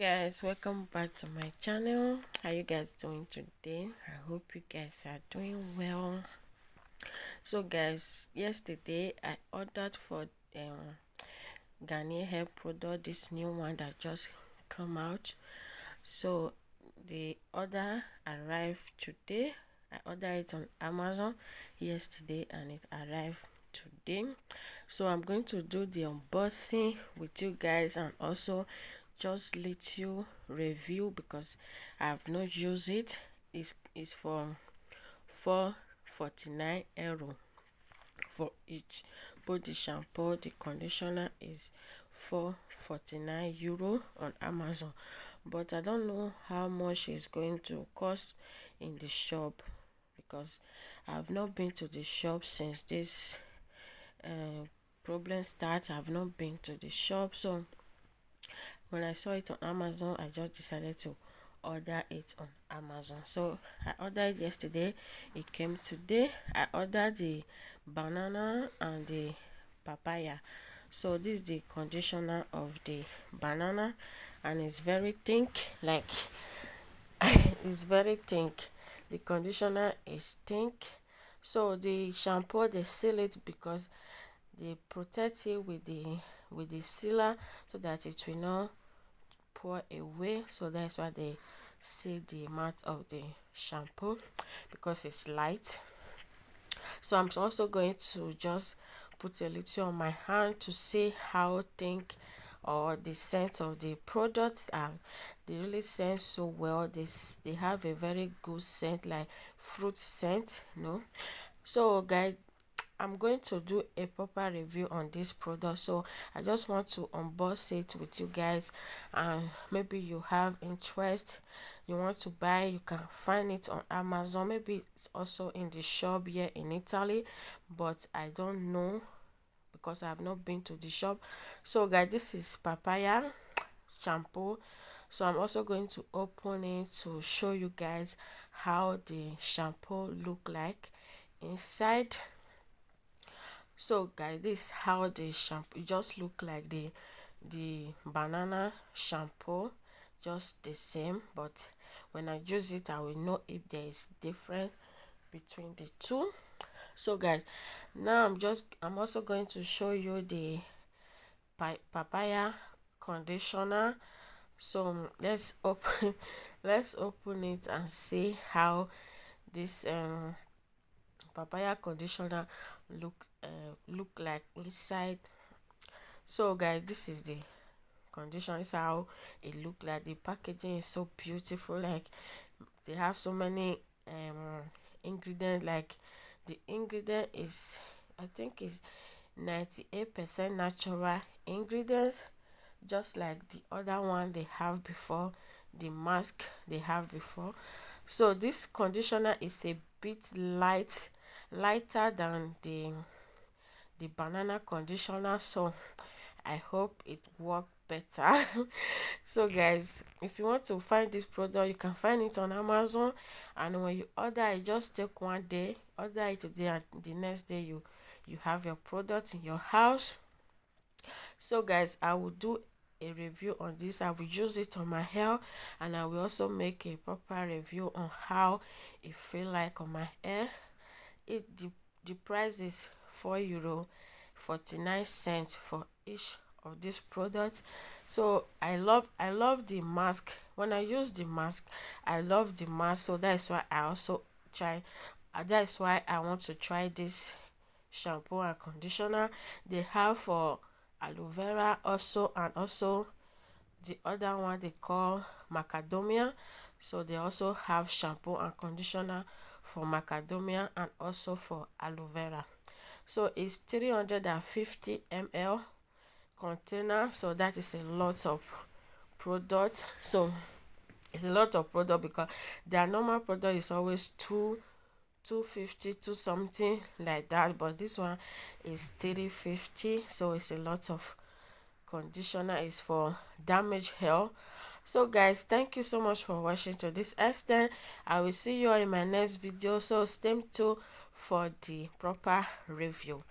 Guys, welcome back to my channel. How you guys doing today? I hope you guys are doing well. So guys, yesterday I ordered for Garnier hair product, this new one that just come out. So the order arrived today. I ordered it on Amazon yesterday and it arrived today. So I'm going to do the unboxing with you guys and also just little review because I have not used it. It's for 449 euro for each. Both the shampoo, the conditioner is 449 euro on Amazon, but I don't know how much it's going to cost in the shop because I have not been to the shop since this problem started. I have not been to the shop, so when I saw it on Amazon, I just decided to order it on Amazon. So I ordered yesterday, it came today. I ordered the banana and the papaya. So this is the conditioner of the banana and it's very thick, like it's very thick. The conditioner is thick. So the shampoo, they seal it because they protect it with the sealer so that it will not pour away. So that's why they seal the amount of the shampoo, because it's light. So I'm also going to just put a little on my hand to see how thick or the scent of the product are. They really scent so well. They have a very good scent, like fruit scent, you know. So guys, I'm going to do a proper review on this product, so I just want to unbox it with you guys, and maybe you have interest, you want to buy, you can find it on Amazon. Maybe it's also in the shop here in Italy, but I don't know because I have not been to the shop. So guys, this is papaya shampoo. So I'm also going to open it to show you guys how the shampoo look like inside. So guys, this is how the shampoo just look like. The banana shampoo, just the same, but when I use it I will know if there is difference between the two. So guys, now I'm also going to show you the papaya conditioner. So let's open let's open it and see how this papaya conditioner look like inside. So guys, this is the conditioner. This is how it look like. The packaging is so beautiful, like they have so many ingredients. Like the ingredient is, I think, is 98% natural ingredients, just like the other one they have before, the mask they have before. So this conditioner is a bit lighter than the banana conditioner, so I hope it worked better. So guys, if you want to find this product, you can find it on Amazon, and when you order it, just take one day, order it today, and the next day you have your product in your house. So guys, I will do a review on this. I will use it on my hair, and I will also make a proper review on how it feel like on my hair. The price is €4.49 for each of this product. So I love the mask. When I use the mask, I love the mask, so that's why I also try that's why I want to try this shampoo and conditioner. They have for aloe vera also, and also the other one they call macadamia. So they also have shampoo and conditioner for macadamia and also for aloe vera. So it's 350 ml container, so that is a lot of product. So it's a lot of product because their normal product is always 250 to something like that, but this one is 350. So it's a lot of conditioner. Is for damaged hair. So guys, thank you so much for watching to this extent. I will see you all in my next video, so stay tuned for the proper review.